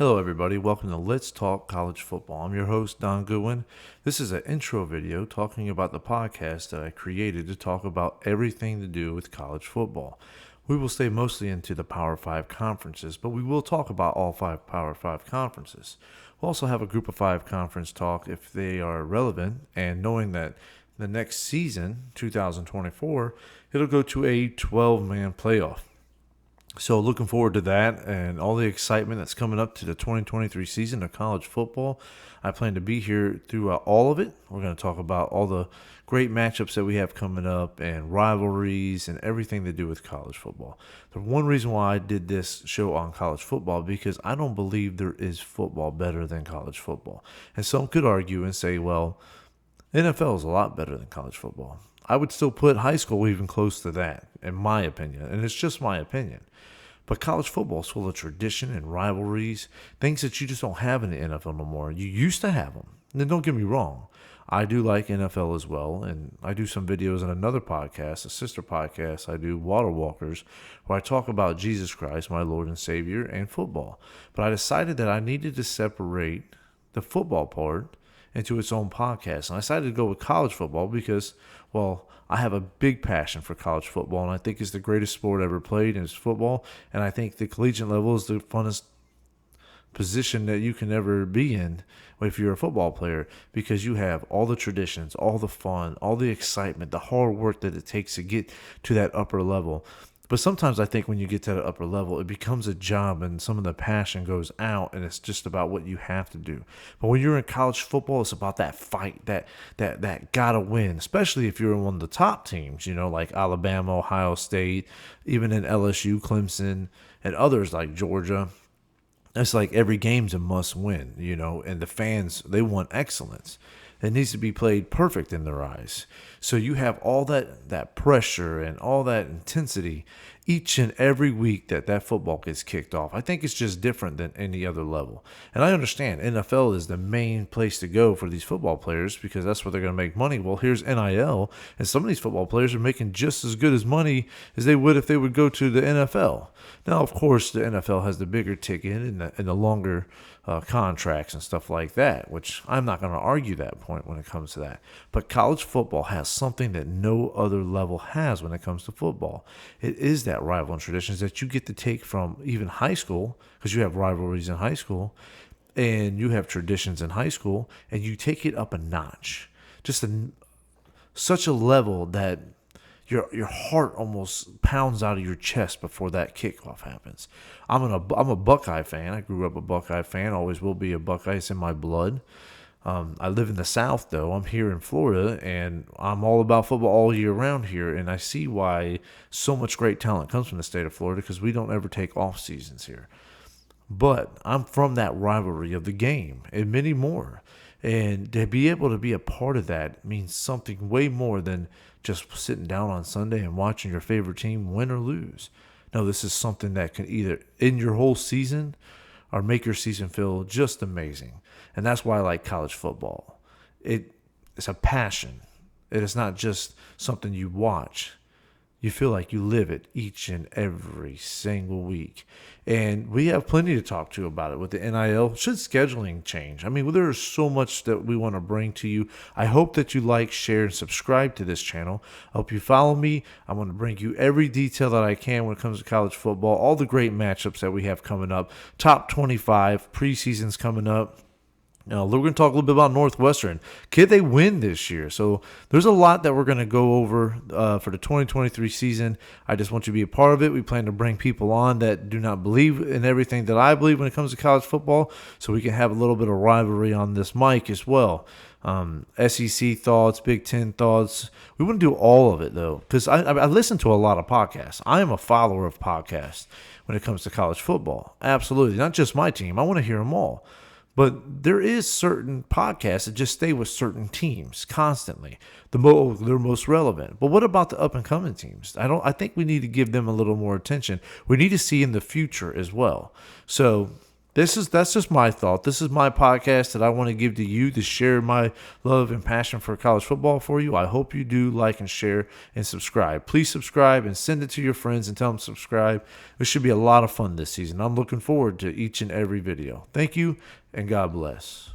Hello, everybody. Welcome to Let's Talk College Football. I'm your host, Don Goodwin. This is an intro video talking about the podcast that I created to talk about everything to do with college football. We will stay mostly into the Power 5 conferences, but we will talk about all 5 Power 5 conferences. We'll also have a Group of 5 conference talk if they are relevant, and knowing that the next season, 2024, it'll go to a 12-man playoff. So looking forward to that and all the excitement that's coming up to the 2023 season of college football. I plan to be here throughout all of it. We're going to talk about all the great matchups that we have coming up and rivalries and everything to do with college football. The one reason why I did this show on college football because I don't believe there is football better than college football. And some could argue and say, well, NFL is a lot better than college football. I would still put high school even close to that, in my opinion, and it's just my opinion. But college football is full of tradition and rivalries, things that you just don't have in the NFL no more. You used to have them. And don't get me wrong. I do like NFL as well, and I do some videos on another podcast, a sister podcast. I do Water Walkers, where I talk about Jesus Christ, my Lord and Savior, and football. But I decided that I needed to separate the football part into its own podcast. And I decided to go with college football because, well, I have a big passion for college football, and I think it's the greatest sport ever played, and it's football. And I think the collegiate level is the funnest position that you can ever be in if you're a football player, because you have all the traditions, all the fun, all the excitement, the hard work that it takes to get to that upper level. But sometimes I think when you get to the upper level, it becomes a job and some of the passion goes out and it's just about what you have to do. But when you're in college football, it's about that fight, that gotta win, especially if you're in one of the top teams, like Alabama, Ohio State, even in LSU, Clemson, and others like Georgia. It's like every game's a must win, and the fans, they want excellence. It needs to be played perfect in their eyes. So you have all that pressure and all that intensity each and every week that football gets kicked off. I think it's just different than any other level. And I understand NFL is the main place to go for these football players because that's where they're going to make money. Well, here's NIL, and some of these football players are making just as good as money as they would if they would go to the NFL. Now, of course, the NFL has the bigger ticket and the longer contracts and stuff like that, which I'm not going to argue that point when it comes to that. But college football has something that no other level has when it comes to football. It is that rival and traditions that you get to take from even high school, because you have rivalries in high school and you have traditions in high school, and you take it up a notch, just such a level that your heart almost pounds out of your chest before that kickoff happens. I'm a Buckeye fan. I grew up a Buckeye fan. Always will be a Buckeye. It's in my blood. I live in the South, though. I'm here in Florida, and I'm all about football all year round here. And I see why so much great talent comes from the state of Florida, because we don't ever take off seasons here. But I'm from that rivalry of the game and many more. And to be able to be a part of that means something way more than just sitting down on Sunday and watching your favorite team win or lose. No, this is something that can either end your whole season or make your season feel just amazing. And that's why I like college football. It's a passion. It is not just something you watch. You feel like you live it each and every single week. And we have plenty to talk to about it with the NIL. Should scheduling change? I mean, there is so much that we want to bring to you. I hope that you like, share, and subscribe to this channel. I hope you follow me. I want to bring you every detail that I can when it comes to college football, all the great matchups that we have coming up, top 25, preseason's coming up. Now, we're going to talk a little bit about Northwestern. Could they win this year? So there's a lot that we're going to go over for the 2023 season. I just want you to be a part of it. We plan to bring people on that do not believe in everything that I believe when it comes to college football, so we can have a little bit of rivalry on this mic as well. SEC thoughts, Big Ten thoughts. We wouldn't do all of it, though, because I listen to a lot of podcasts. I am a follower of podcasts when it comes to college football. Absolutely. Not just my team. I want to hear them all. But there is certain podcasts that just stay with certain teams constantly. They're most relevant. But what about the up-and-coming teams? I think we need to give them a little more attention. We need to see in the future as well. So That's just my thought. This is my podcast that I want to give to you to share my love and passion for college football for you. I hope you do like and share and subscribe. Please subscribe and send it to your friends and tell them to subscribe. It should be a lot of fun this season. I'm looking forward to each and every video. Thank you, and God bless.